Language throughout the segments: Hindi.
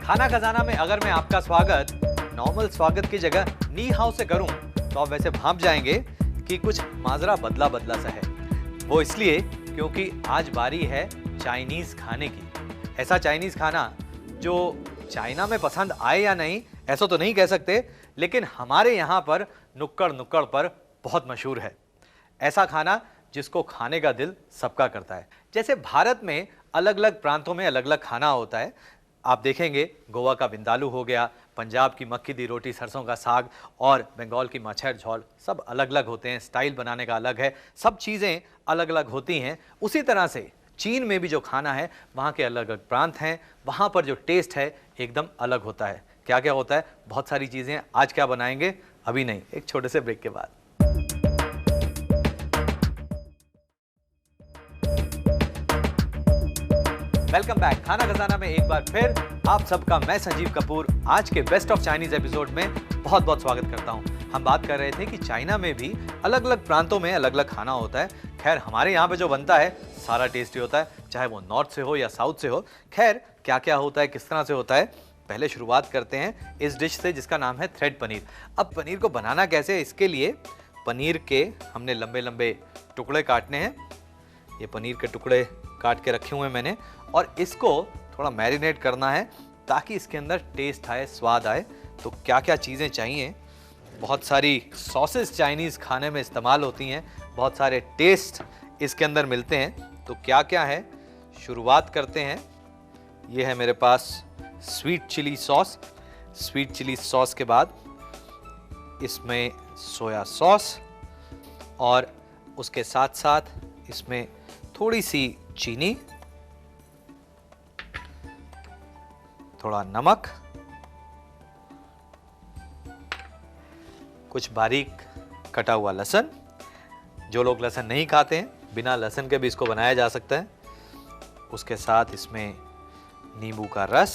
खाना खजाना में अगर मैं आपका स्वागत नॉर्मल स्वागत की जगह नी हाउ से करूं तो आप वैसे भांप जाएंगे कि कुछ माजरा बदला बदला सा है। वो इसलिए क्योंकि आज बारी है चाइनीज खाने की। ऐसा चाइनीज खाना जो चाइना में पसंद आए या नहीं ऐसा तो नहीं कह सकते, लेकिन हमारे यहाँ पर नुक्कड़ नुक्कड़ पर बहुत मशहूर है। ऐसा खाना जिसको खाने का दिल सबका करता है। जैसे भारत में अलग अलग प्रांतों में अलग अलग खाना होता है। आप देखेंगे गोवा का बिंदालू हो गया, पंजाब की मक्की दी रोटी सरसों का साग और बंगाल की मच्छर झोल, सब अलग अलग होते हैं। स्टाइल बनाने का अलग है, सब चीज़ें अलग अलग होती हैं। उसी तरह से चीन में भी जो खाना है वहाँ के अलग अलग प्रांत हैं, वहाँ पर जो टेस्ट है एकदम अलग होता है। क्या क्या होता है? बहुत सारी चीज़ें। आज क्या बनाएंगे? अभी नहीं, एक छोटे से ब्रेक के बाद। Welcome back. खाना खजाना में एक बार फिर आप सबका मैं संजीव कपूर आज के बेस्ट ऑफ चाइनीज एपिसोड में बहुत बहुत स्वागत करता हूं। हम बात कर रहे थे कि चाइना में भी अलग अलग प्रांतों में अलग अलग खाना होता है। खैर हमारे यहाँ पे जो बनता है सारा टेस्टी होता है, चाहे वो नॉर्थ से हो या साउथ से हो। खैर क्या क्या होता है, किस तरह से होता है, पहले शुरुआत करते हैं इस डिश से जिसका नाम है थ्रेड पनीर। अब पनीर को बनाना कैसे है, इसके लिए पनीर के हमने लंबे लंबे टुकड़े काटने हैं। ये पनीर के टुकड़े काट के रखे हुए हैं मैंने, और इसको थोड़ा मैरिनेट करना है ताकि इसके अंदर टेस्ट आए, स्वाद आए। तो क्या क्या चीज़ें चाहिए? बहुत सारी सॉसेस चाइनीज़ खाने में इस्तेमाल होती हैं, बहुत सारे टेस्ट इसके अंदर मिलते हैं। तो क्या क्या है, शुरुआत करते हैं। ये है मेरे पास sweet chilli sauce. Sweet chilli sauce के बाद इसमें सोया सॉस, और उसके साथ साथ इसमें थोड़ी सी चीनी, थोड़ा नमक, कुछ बारीक कटा हुआ लहसुन। जो लोग लहसुन नहीं खाते हैं बिना लहसुन के भी इसको बनाया जा सकता है। उसके साथ इसमें नींबू का रस।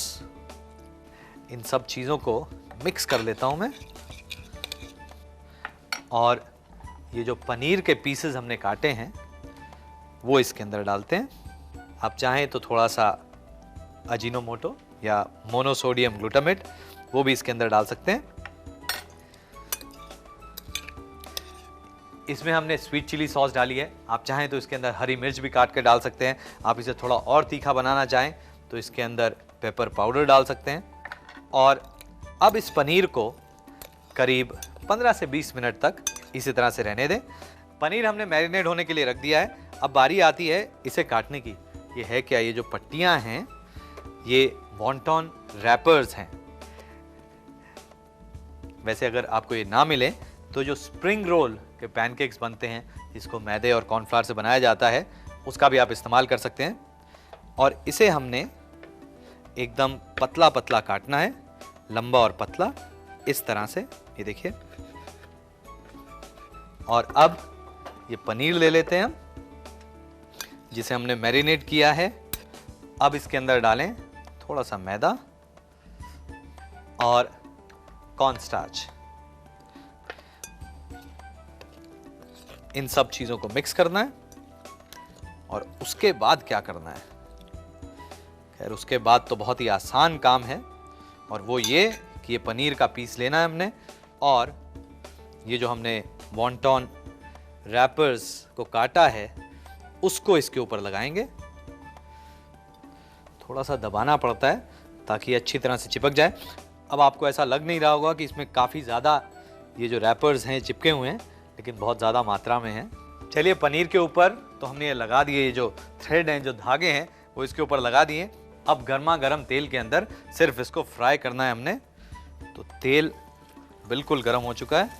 इन सब चीज़ों को मिक्स कर लेता हूं मैं, और ये जो पनीर के पीसेस हमने काटे हैं वो इसके अंदर डालते हैं। आप चाहें तो थोड़ा सा अजीनोमोटो या मोनोसोडियम ग्लूटामेट वो भी इसके अंदर डाल सकते हैं। इसमें हमने स्वीट चिली सॉस डाली है। आप चाहें तो इसके अंदर हरी मिर्च भी काट के डाल सकते हैं। आप इसे थोड़ा और तीखा बनाना चाहें तो इसके अंदर पेपर पाउडर डाल सकते हैं। और अब इस पनीर को करीब 15 से 20 मिनट तक इसी तरह से रहने दें। पनीर हमने मैरिनेट होने के लिए रख दिया है। अब बारी आती है इसे काटने की। ये है क्या? ये जो पट्टियां हैं ये वॉन्टॉन रैपर्स हैं। वैसे अगर आपको ये ना मिले तो जो स्प्रिंग रोल के पैनकेक्स बनते हैं जिसको मैदे और कॉर्नफ्लावर से बनाया जाता है उसका भी आप इस्तेमाल कर सकते हैं। और इसे हमने एकदम पतला पतला काटना है, लंबा और पतला, इस तरह से। ये देखिए। और अब ये पनीर ले लेते हैं हम जिसे हमने मैरिनेट किया है। अब इसके अंदर डालें थोड़ा सा मैदा और कॉर्नस्टार्च। इन सब चीजों को मिक्स करना है। और उसके बाद क्या करना है? खैर उसके बाद तो बहुत ही आसान काम है, और वो ये कि ये पनीर का पीस लेना है हमने, और ये जो हमने वॉन्टॉन रैपर्स को काटा है उसको इसके ऊपर लगाएंगे। थोड़ा सा दबाना पड़ता है ताकि अच्छी तरह से चिपक जाए। अब आपको ऐसा लग नहीं रहा होगा कि इसमें काफ़ी ज़्यादा ये जो रैपर्स हैं चिपके हुए हैं, लेकिन बहुत ज़्यादा मात्रा में हैं। चलिए, पनीर के ऊपर तो हमने ये लगा दिए, ये जो थ्रेड हैं, जो धागे हैं वो इसके ऊपर लगा दिए। अब गर्मा गर्म तेल के अंदर सिर्फ इसको फ्राई करना है हमने। तो तेल बिल्कुल गर्म हो चुका है,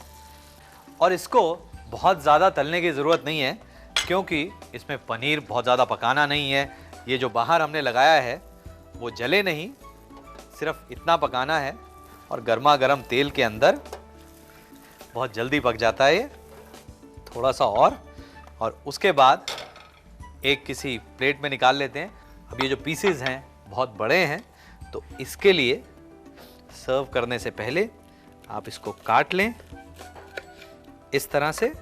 और इसको बहुत ज़्यादा तलने की ज़रूरत नहीं है क्योंकि इसमें पनीर बहुत ज़्यादा पकाना नहीं है। ये जो बाहर हमने लगाया है वो जले नहीं, सिर्फ इतना पकाना है, और गर्मा गर्म तेल के अंदर बहुत जल्दी पक जाता है ये। थोड़ा सा और उसके बाद एक किसी प्लेट में निकाल लेते हैं। अब ये जो पीसेस हैं बहुत बड़े हैं, तो इसके लिए सर्व करने से पहले आप इसको काट लें इस तरह से।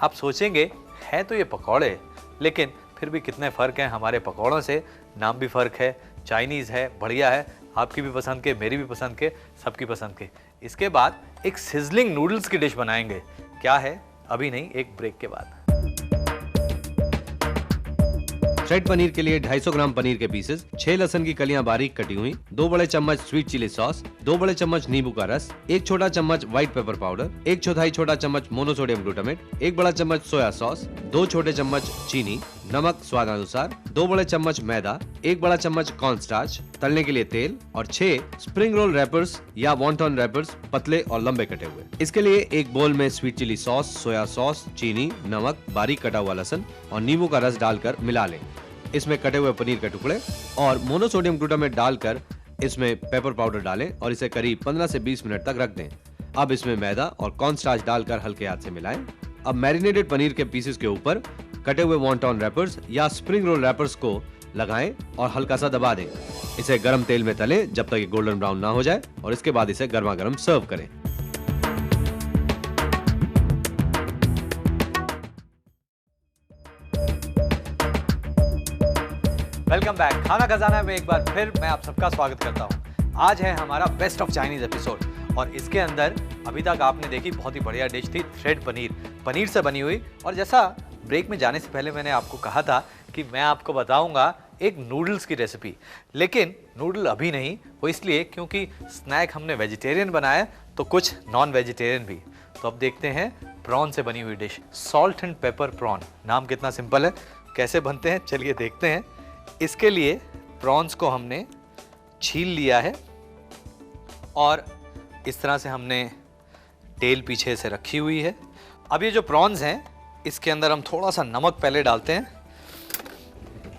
आप सोचेंगे है तो ये पकौड़े, लेकिन फिर भी कितने फ़र्क हैं हमारे पकौड़ों से। नाम भी फ़र्क है, चाइनीज़ है, बढ़िया है, आपकी भी पसंद के, मेरी भी पसंद के, सबकी पसंद के। इसके बाद एक सिजलिंग नूडल्स की डिश बनाएंगे। क्या है? अभी नहीं, एक ब्रेक के बाद। थ्रेड पनीर के लिए 250 ग्राम पनीर के पीसेस, 6 लहसुन की कलियां बारीक कटी हुई, 2 बड़े चम्मच स्वीट चिली सॉस, 2 बड़े चम्मच नींबू का रस, 1 छोटा चम्मच व्हाइट पेपर पाउडर, 1 चौथाई छोटा चम्मच मोनोसोडियम ग्लूटामेट, 1 बड़ा चम्मच सोया सॉस, 2 छोटे चम्मच चीनी, नमक स्वादानुसार, 2 बड़े चम्मच मैदा, 1 बड़ा चम्मच कॉर्नस्टार्च, तलने के लिए तेल और 6 स्प्रिंग रोल रैपर्स या वॉन्टन रैपर्स, पतले और लंबे कटे हुए। इसके लिए एक बोल में sweet chilli sauce, soya sauce, चीनी, नमक, बारीक कटा हुआ लहसुन और नींबू का रस डालकर मिला लें। इसमें कटे हुए पनीर के टुकड़े और मोनोसोडियम ग्लूटामेट डालकर इसमें पेपर पाउडर डालें और इसे करीब 15 से 20 मिनट तक रख दें। अब इसमें मैदा और कॉर्नस्टार्च डालकर हल्के हाथ से मिलाएं। अब मैरिनेटेड पनीर के पीसेस के ऊपर कटे हुए वॉन्टन रैपर्स या स्प्रिंग रोल रैपर्स को लगाएं और हल्का सा दबा दें। इसे गर्म तेल में तलें जब तक ये गोल्डन ब्राउन ना हो जाए और इसके बाद इसे गर्मा गर्म सर्व करें। Welcome back. खाना खजाना में एक बार फिर मैं आप सबका स्वागत करता हूं। आज है हमारा बेस्ट ऑफ चाइनीज एपिसोड और इसके अंदर अभी तक आपने देखी बहुत ही बढ़िया डिश थी थ्रेड पनीर, पनीर से बनी हुई। और जैसा ब्रेक में जाने से पहले मैंने आपको कहा था कि मैं आपको बताऊंगा एक नूडल्स की रेसिपी, लेकिन नूडल अभी नहीं, वो इसलिए क्योंकि स्नैक हमने वेजिटेरियन बनाया तो कुछ नॉन वेजिटेरियन भी। तो अब देखते हैं प्रॉन से बनी हुई dish, salt and pepper prawn. नाम कितना सिंपल है, कैसे बनते हैं चलिए देखते हैं। इसके लिए प्रॉन्स को हमने छील लिया है और इस तरह से हमने टेल पीछे से रखी हुई है। अब ये जो प्रॉन्स हैं इसके अंदर हम थोड़ा सा नमक पहले डालते हैं।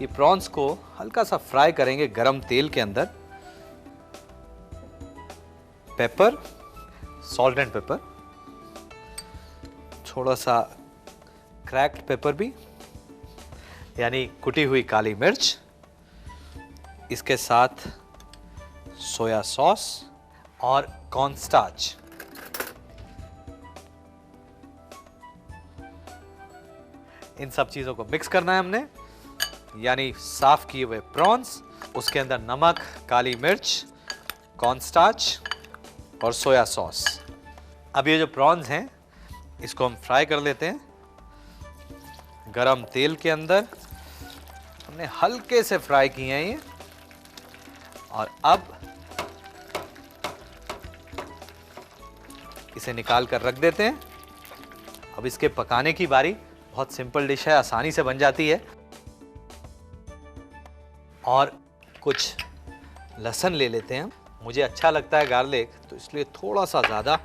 ये प्रॉन्स को हल्का सा फ्राई करेंगे गरम तेल के अंदर। पेपर, सॉल्ट एंड पेपर, थोड़ा सा क्रैक्ड पेपर भी यानी कुटी हुई काली मिर्च, इसके साथ सोया सॉस और कॉर्नस्टार्च। इन सब चीजों को मिक्स करना है हमने, यानी साफ किए हुए प्रॉन्स, उसके अंदर नमक, काली मिर्च, कॉर्नस्टार्च और सोया सॉस। अब ये जो प्रॉन्स हैं इसको हम फ्राई कर लेते हैं गरम तेल के अंदर। हमने हल्के से फ्राई किए हैं ये और अब इसे निकाल कर रख देते हैं। अब इसके पकाने की बारी, बहुत सिंपल डिश है, आसानी से बन जाती है। और कुछ लहसुन ले लेते हैं। मुझे अच्छा लगता है गार्लिक तो इसलिए थोड़ा सा ज़्यादा,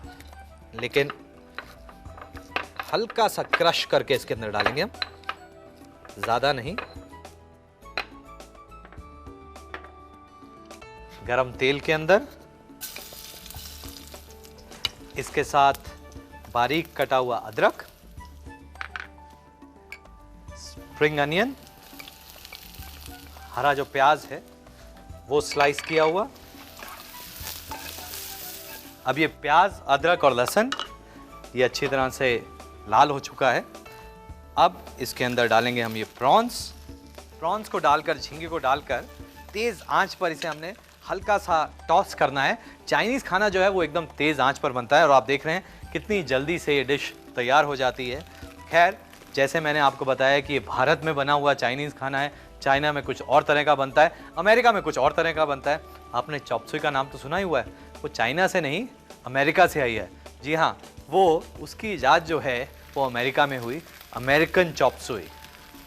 लेकिन हल्का सा क्रश करके इसके अंदर डालेंगे हम, ज़्यादा नहीं। गरम तेल के अंदर इसके साथ बारीक कटा हुआ अदरक, स्प्रिंग अनियन, हरा जो प्याज है वो स्लाइस किया हुआ। अब ये प्याज, अदरक और लहसुन ये अच्छी तरह से लाल हो चुका है। अब इसके अंदर डालेंगे हम ये प्रॉन्स को डालकर, झींगे को डालकर तेज़ आंच पर इसे हमने हल्का सा टॉस करना है। चाइनीज़ खाना जो है वो एकदम तेज़ आंच पर बनता है और आप देख रहे हैं कितनी जल्दी से ये डिश तैयार हो जाती है। खैर, जैसे मैंने आपको बताया कि ये भारत में बना हुआ चाइनीज़ खाना है, चाइना में कुछ और तरह का बनता है, अमेरिका में कुछ और तरह का बनता है। आपने चॉप सुई का नाम तो सुना ही हुआ है, वो चाइना से नहीं अमेरिका से आई है। जी हाँ, वो उसकी इजाद जो है वो अमेरिका में हुई, अमेरिकन चॉप सुई।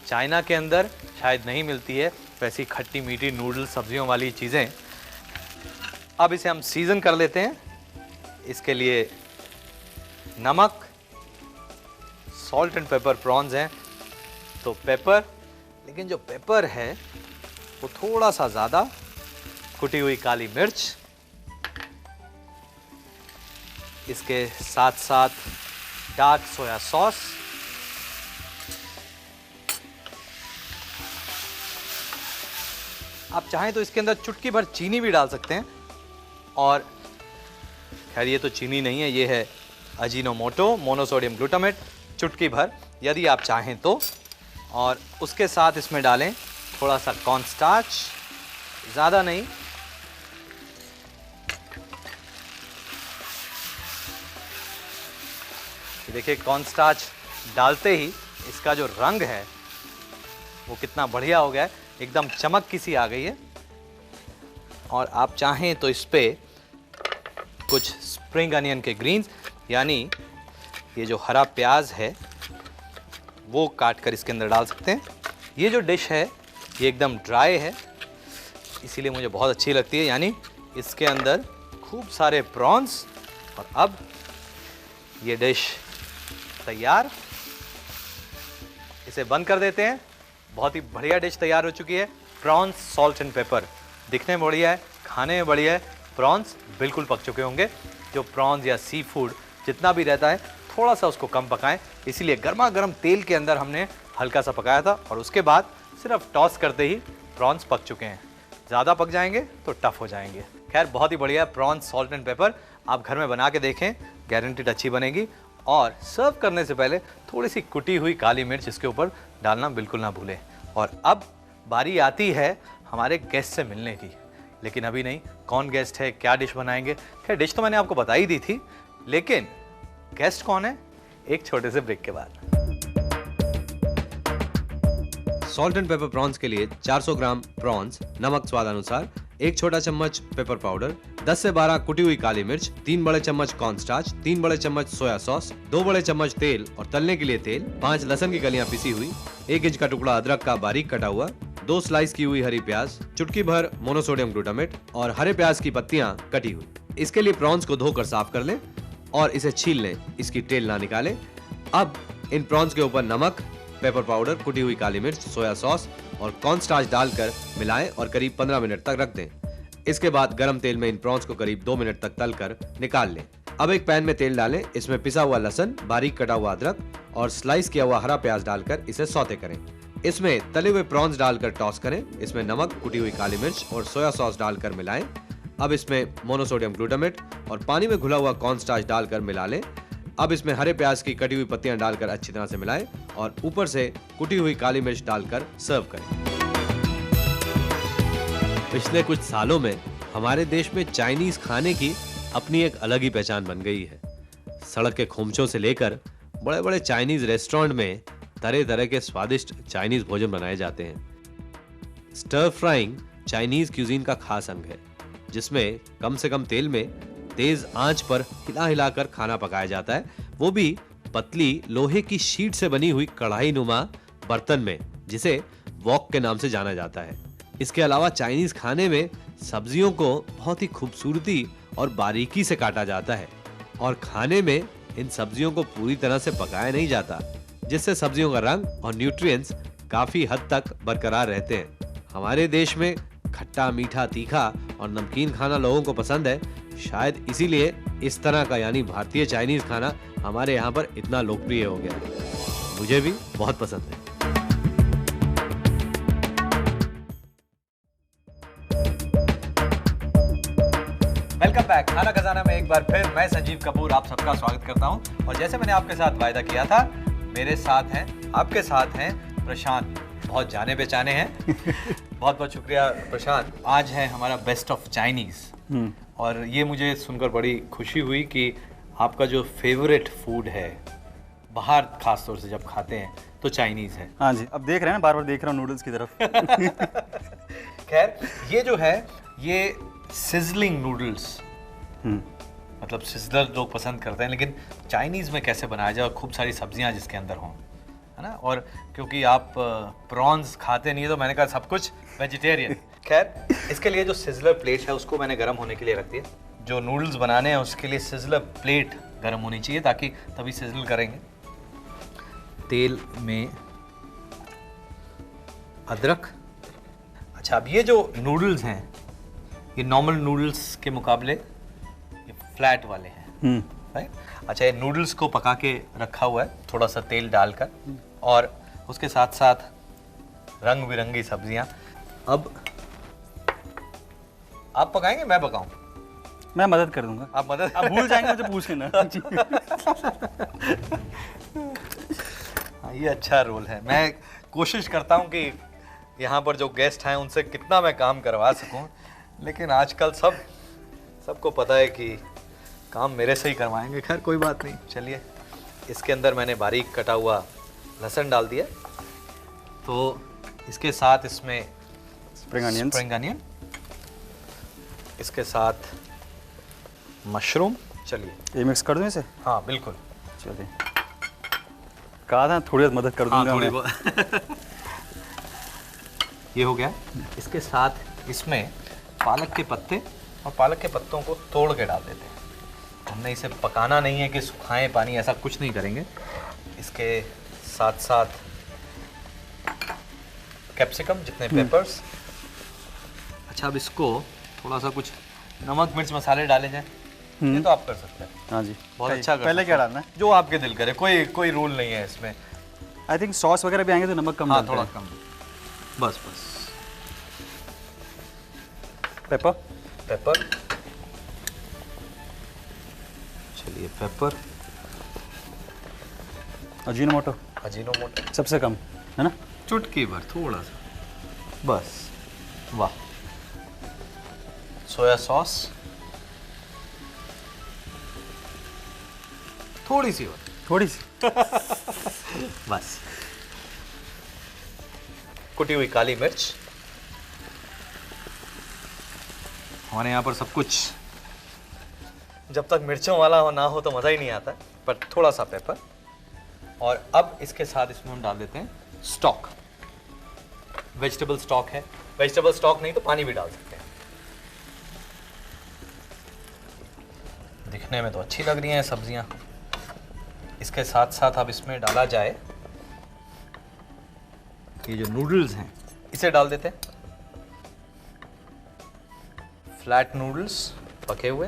चाइना के अंदर शायद नहीं मिलती है वैसी खट्टी मीठी नूडल सब्जियों वाली चीज़ें। अब इसे हम सीज़न कर लेते हैं। इसके लिए नमक, सॉल्ट एंड पेपर, प्रॉन्स हैं तो पेपर, लेकिन जो पेपर है वो थोड़ा सा ज़्यादा, कुटी हुई काली मिर्च, इसके साथ साथ डार्क सोया सॉस, आप चाहें तो इसके अंदर चुटकी भर चीनी भी डाल सकते हैं। और खैर ये तो चीनी नहीं है, ये है अजीनोमोटो, मोनोसोडियम ग्लूटामेट, चुटकी भर यदि आप चाहें तो। और उसके साथ इसमें डालें थोड़ा सा कॉर्नस्टार्च, ज़्यादा नहीं, ये देखिए कॉर्नस्टार्च डालते ही इसका जो रंग है वो कितना बढ़िया हो गया है, एकदम चमक की सी आ गई है। और आप चाहें तो इस पे कुछ स्प्रिंग अनियन के ग्रीन्स यानी ये जो हरा प्याज है वो काट कर इसके अंदर डाल सकते हैं। ये जो डिश है ये एकदम ड्राई है, इसीलिए मुझे बहुत अच्छी लगती है, यानी इसके अंदर खूब सारे प्रॉन्स। और अब ये डिश तैयार, इसे बंद कर देते हैं। बहुत ही बढ़िया डिश तैयार हो चुकी है, प्रॉन्स सॉल्ट एंड पेपर। दिखने में बढ़िया है, खाने में बढ़िया है। प्रॉन्स बिल्कुल पक चुके होंगे। जो प्रॉन्स या सी फूड जितना भी रहता है थोड़ा सा उसको कम पकाएं, इसीलिए गर्मा गर्म तेल के अंदर हमने हल्का सा पकाया था और उसके बाद सिर्फ टॉस करते ही प्रॉन्स पक चुके हैं। ज़्यादा पक जाएंगे तो टफ हो जाएंगे। खैर बहुत ही बढ़िया प्रॉन्स सॉल्ट एंड पेपर, आप घर में बना के देखें, गारंटीड अच्छी बनेगी। और सर्व करने से पहले थोड़ी सी कुटी हुई काली मिर्च इसके ऊपर डालना बिल्कुल ना भूलें। और अब बारी आती है हमारे गेस्ट से मिलने की, लेकिन अभी नहीं। कौन गेस्ट है, क्या डिश बनाएंगे? खैर डिश तो मैंने आपको बता ही दी थी, लेकिन गेस्ट कौन है, एक छोटे से ब्रेक के बाद। सॉल्ट एंड पेपर प्रॉन्स के लिए 400 ग्राम प्रॉन्स, नमक स्वाद अनुसार, 1 छोटा चम्मच पेपर पाउडर, 10 से 12 कुटी हुई काली मिर्च, 3 बड़े चम्मच कॉर्नस्टार्च, 3 बड़े चम्मच सोया सॉस, 2 बड़े चम्मच तेल और तलने के लिए तेल, 5 लहसुन की कलियां पिसी हुई, 1 इंच का टुकड़ा अदरक का बारीक कटा हुआ, 2 स्लाइस की हुई हरी प्याज, चुटकी भर मोनोसोडियम ग्लूटामेट और हरे प्याज की पत्तियां कटी हुई। इसके लिए प्रॉन्स को धोकर साफ कर लें और इसे छील लें, इसकी टेल ना निकालें। अब इन प्रॉन्स के ऊपर नमक, पेपर पाउडर, कुटी हुई काली मिर्च, सोया सॉस और कॉर्नस्टार्च डालकर मिलाएं और करीब 15 मिनट तक रख दें। इसके बाद गरम तेल में इन प्रॉन्स को करीब 2 मिनट तक तलकर निकाल लें। अब एक पैन में तेल डालें, इसमें पिसा हुआ लहसुन, बारीक कटा हुआ अदरक और स्लाइस किया हुआ हरा प्याज डालकर इसे सौते करें। इसमें तले हुए प्रॉन्स डालकर टॉस करें। इसमें नमक, कुटी हुई काली मिर्च और सोया सॉस डालकर मिलाएं। अब इसमें मोनोसोडियम ग्लूटामेट और पानी में घुला हुआ कॉर्नस्टार्च डालकर मिला लें। अब इसमें हरे प्याज की कटी हुई पत्तियां डालकर अच्छी तरह से मिलाएं और ऊपर से कुटी हुई काली मिर्च डालकर सर्व करें। पिछले कुछ सालों में हमारे देश में चाइनीज खाने की अपनी एक अलग ही पहचान बन गई है। सड़क के खोमचों से लेकर बड़े बड़े चाइनीज रेस्टोरेंट में तरह तरह के स्वादिष्ट चाइनीज भोजन बनाए जाते हैं। स्टर फ्राइंग चाइनीज क्यूजीन का खास अंग है, जिसमें कम से कम तेल में तेज आंच पर हिला हिलाकर खाना पकाया जाता है, वो भी पतली लोहे की शीट से बनी हुई कढ़ाई नुमा बर्तन में, जिसे वॉक के नाम से जाना जाता है। इसके अलावा चाइनीज खाने में सब्जियों को बहुत ही खूबसूरती और बारीकी से काटा जाता है और खाने में इन सब्जियों को पूरी तरह से पकाया नहीं जाता, जिससे सब्जियों का रंग और न्यूट्रिएंट्स काफी हद तक बरकरार रहते हैं। हमारे देश में खट्टा, मीठा, तीखा और नमकीन खाना लोगों को पसंद है। शायद इसीलिए इस तरह का यानी भारतीय चाइनीज खाना हमारे यहाँ पर इतना लोकप्रिय हो गया है। मुझे भी बहुत पसंद है। Welcome back. खाना खजाना में एक बार फिर मैं संजीव कपूर आप सबका स्वागत करता हूं। और जैसे मैंने आपके साथ वायदा किया था, मेरे साथ हैं, आपके साथ हैं प्रशांत, बहुत जाने पहचाने हैं। बहुत बहुत शुक्रिया प्रशांत। आज है हमारा बेस्ट ऑफ चाइनीज और ये मुझे सुनकर बड़ी खुशी हुई कि आपका जो फेवरेट फूड है बाहर खास तौर से जब खाते हैं तो चाइनीज है। हाँ जी, अब देख रहे हैं ना, बार बार देख रहा हूँ नूडल्स की तरफ। खैर ये जो है ये सिजलिंग नूडल्स, मतलब सिजलर लोग पसंद करते हैं, लेकिन चाइनीज़ में कैसे बनाया जाए और खूब सारी सब्जियां जिसके अंदर हों, है ना। और क्योंकि आप प्रॉन्स खाते नहीं है तो मैंने कहा सब कुछ वेजिटेरियन। खैर इसके लिए जो सिजलर प्लेट है उसको मैंने गर्म होने के लिए रख दिया। जो नूडल्स बनाने हैं उसके लिए सिजलर प्लेट गर्म होनी चाहिए ताकि तभी सिजल करेंगे। तेल में अदरक। अच्छा, अब ये जो नूडल्स हैं ये नॉर्मल नूडल्स के मुकाबले ये फ्लैट वाले हैं, राइट। अच्छा, ये नूडल्स को पका के रखा हुआ है थोड़ा सा तेल डालकर और उसके साथ साथ रंग बिरंगी सब्जियां। अब आप पकाएंगे मैं पकाऊं? मैं मदद कर दूंगा। आप मदद? आप भूल जाएंगे मुझे पूछ लेना। हाँ, ये अच्छा रोल है। मैं कोशिश करता हूँ कि यहाँ पर जो गेस्ट हैं उनसे कितना मैं काम करवा सकूँ, लेकिन आजकल सबको पता है कि काम मेरे से ही करवाएंगे। खैर कोई बात नहीं, चलिए इसके अंदर मैंने बारीक कटा हुआ लहसुन डाल दिया। तो इसके साथ इसमें स्प्रिंग अनियंस, स्प्रिंग अनियन, इसके साथ मशरूम। चलिए ये मिक्स कर दूं इसे? हाँ बिल्कुल। चलिए, कहा था थोड़ी बहुत मदद कर हाँ दूंगा थोड़ी मैं। बहुत। ये हो गया। इसके साथ इसमें पालक के पत्ते, और पालक के पत्तों को तोड़ के डाल देते हैं। हमने इसे पकाना नहीं है कि सुखाएं पानी, ऐसा कुछ नहीं करेंगे। इसके साथ साथ कैप्सिकम, जितने पेपर्स। अच्छा, अब इसको थोड़ा सा कुछ नमक मिर्च मसाले डाले जाएं, ये तो आप कर सकते हैं। हाँ जी, बहुत अच्छा कर पहले सकते क्या हैं। डालना है? जो आपके दिल करे, कोई रूल नहीं है इसमें। आई थिंक सॉस वगैरह भी आएंगे तो नमक कम हाँ डालते थोड़ा हैं। कम, बस बस। पेपर, पेपर, चलिए पेपर, अजीनोमोटो अजीनोमोटो सबसे कम है ना? चुटकी भर, थोड़ा सा बस। वाह। सोया सॉस थोड़ी सी और, थोड़ी सी। बस। कुटी हुई काली मिर्च। हमारे यहाँ पर सब कुछ जब तक मिर्चों वाला हो ना हो तो मज़ा ही नहीं आता, पर थोड़ा सा पेपर। और अब इसके साथ इसमें हम डाल देते हैं स्टॉक। वेजिटेबल स्टॉक है, वेजिटेबल स्टॉक नहीं तो पानी भी डाल सकते हैं। दिखने में तो अच्छी लग रही हैं सब्जियां। इसके साथ साथ अब इसमें डाला जाए ये जो नूडल्स हैं, इसे डाल देते हैं। फ्लैट नूडल्स पके हुए।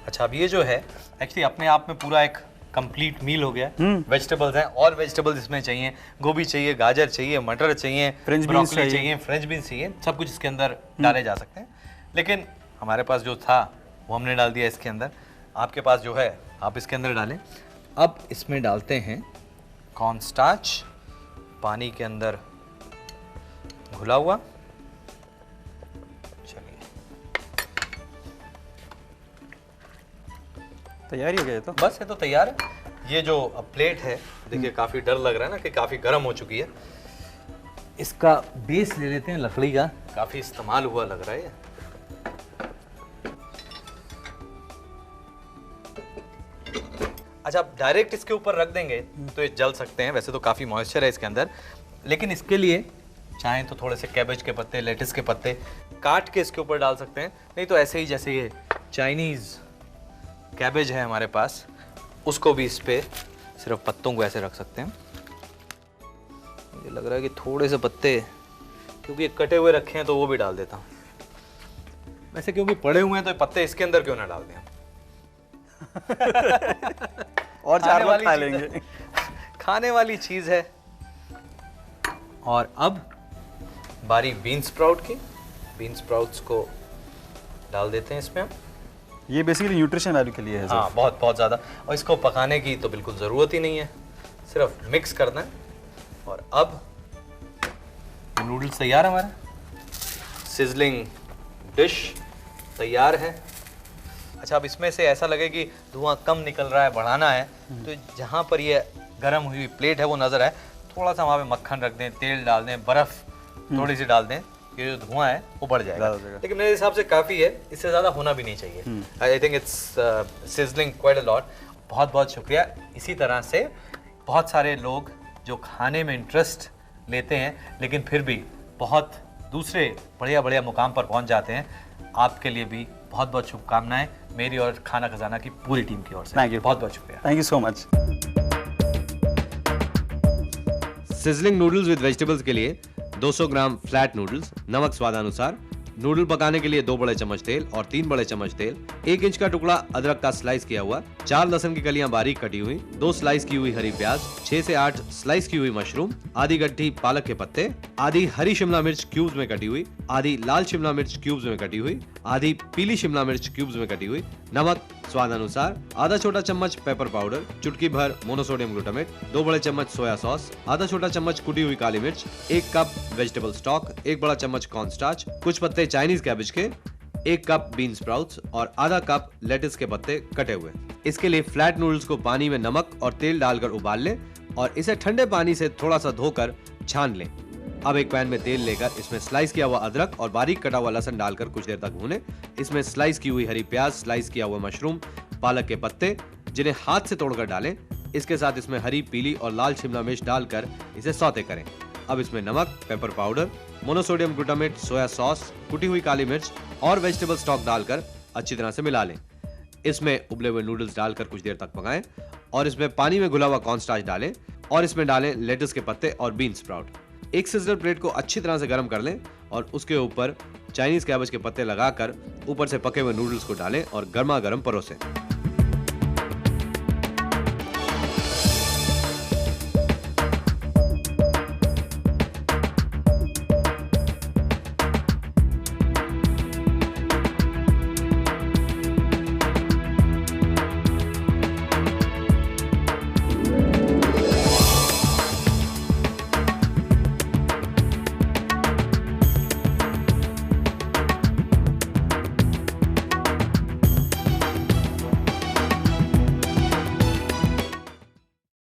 अच्छा, अब ये जो है एक्चुअली अपने आप में पूरा एक कंप्लीट मील हो गया। वेजिटेबल्स हैं, और वेजिटेबल्स इसमें चाहिए। गोभी चाहिए, गाजर चाहिए, मटर चाहिए, फ्रेंच बीन्स ब्रोकली चाहिए। चाहिए, फ्रेंच बीन्स चाहिए। सब कुछ इसके अंदर डाले जा सकते हैं, लेकिन हमारे पास जो था वो हमने डाल दिया इसके अंदर। आपके पास जो है आप इसके अंदर डालें। अब इसमें डालते हैं कॉर्न स्टार्च, पानी के अंदर घुला हुआ। चलिए, तैयार ही हो गया ये तो। बस ये तो तैयार है। ये जो अब प्लेट है, देखिए काफ़ी डर लग रहा है ना कि काफ़ी गर्म हो चुकी है। इसका बेस ले लेते हैं लकड़ी का, काफ़ी इस्तेमाल हुआ लग रहा है ये। अच्छा, आप डायरेक्ट इसके ऊपर रख देंगे तो ये जल सकते हैं। वैसे तो काफ़ी मॉइस्चर है इसके अंदर, लेकिन इसके लिए चाहें तो थोड़े से कैबेज के पत्ते, लेटिस के पत्ते काट के इसके ऊपर डाल सकते हैं। नहीं तो ऐसे ही जैसे ये चाइनीज़ कैबेज है हमारे पास, उसको भी इस पे सिर्फ पत्तों को ऐसे रख सकते हैं। मुझे लग रहा है कि थोड़े से पत्ते, क्योंकि ये कटे हुए रखे हैं तो वो भी डाल देता हूँ। वैसे क्योंकि पड़े हुए हैं तो ये पत्ते इसके अंदर क्यों ना डाल दें। और चार लोग खा चीज़ लेंगे। है। खाने वाली चीज़ है। और अब बारी बीन स्प्राउट की, बीन स्प्राउट्स को डाल देते हैं इसमें हम। ये बेसिकली न्यूट्रिशन वैल्यू के लिए है। हाँ, बहुत बहुत ज़्यादा। और इसको पकाने की तो बिल्कुल ज़रूरत ही नहीं है, सिर्फ मिक्स करना है। और अब नूडल्स तैयार है हमारा। सिजलिंग डिश तैयार है। अच्छा, अब इसमें से ऐसा लगे कि धुआं कम निकल रहा है, बढ़ाना है, तो जहाँ पर ये गर्म हुई प्लेट है वो नज़र आए, थोड़ा सा वहाँ पे मक्खन रख दें, तेल डाल दें, बर्फ़ थोड़ी सी डाल दें, ये जो धुआं है वो बढ़ जाएगा। लेकिन मेरे हिसाब से काफ़ी है, इससे ज़्यादा होना भी नहीं चाहिए। I think it's sizzling quite a lot. बहुत बहुत शुक्रिया। इसी तरह से बहुत सारे लोग जो खाने में इंटरेस्ट लेते हैं लेकिन फिर भी बहुत दूसरे बढ़िया बढ़िया मुकाम पर पहुंच जाते हैं, आपके लिए भी बहुत बहुत शुभकामनाएं मेरी और खाना खजाना की पूरी टीम की ओर से। थैंक यू, बहुत बहुत शुक्रिया। Thank you so much. Sizzling noodles with vegetables के लिए 200 ग्राम फ्लैट नूडल्स, नमक स्वादानुसार, नूडल पकाने के लिए 2 बड़े चम्मच तेल और 3 बड़े चम्मच तेल, 1 इंच का टुकड़ा अदरक का स्लाइस किया हुआ, 4 लहसुन की कलियां बारीक कटी हुई, 2 स्लाइस की हुई हरी प्याज, 6 से 8 स्लाइस की हुई मशरूम, आधी गड्ढी पालक के पत्ते, आधी हरी शिमला मिर्च क्यूब्स में कटी हुई, आधी लाल शिमला मिर्च क्यूब्स में कटी हुई, आधी पीली शिमला मिर्च क्यूब्स में कटी हुई, नमक स्वाद अनुसार, आधा छोटा चम्मच पेपर पाउडर, चुटकी भर मोनोसोडियम ग्लूटामेट, 2 बड़े चम्मच सोया सॉस, आधा छोटा चम्मच कुटी हुई काली मिर्च, 1 कप वेजिटेबल स्टॉक, 1 बड़ा चम्मच कॉर्न स्टार्च, कुछ पत्ते चाइनीज कैबेज के, 1 कप बीन स्प्राउट्स और आधा कप लेटिस के पत्ते कटे हुए। इसके लिए फ्लैट नूडल्स को पानी में नमक और तेल डालकर उबाल लें और इसे ठंडे पानी से थोड़ा सा धोकर छान लें। अब एक पैन में तेल लेकर इसमें स्लाइस किया हुआ अदरक और बारीक कटा हुआ लहसुन डालकर कुछ देर तक भूनें। इसमें स्लाइस की हुई हरी प्याज, स्लाइस किया हुआ मशरूम, पालक के पत्ते जिन्हें हाथ से तोड़कर डालें। इसके साथ इसमें हरी, पीली और लाल शिमला मिर्च डालकर इसे सौते करें। अब इसमें नमक, pepper powder, monosodium glutamate, soya sauce, कुटी हुई काली मिर्च और वेजिटेबल स्टॉक डालकर अच्छी तरह से मिला लें। इसमें उबले हुए नूडल्स डालकर कुछ देर तक पकाएं और इसमें पानी में घुला हुआ कॉर्नस्टार्च डालें और इसमें डालें लेटिस के पत्ते और बीन स्प्राउट। एक सिजलर प्लेट को अच्छी तरह से गर्म कर लें और उसके ऊपर चाइनीज कैबेज के पत्ते लगाकर ऊपर से पके हुए नूडल्स को डालें और गर्मा गर्म परोसें।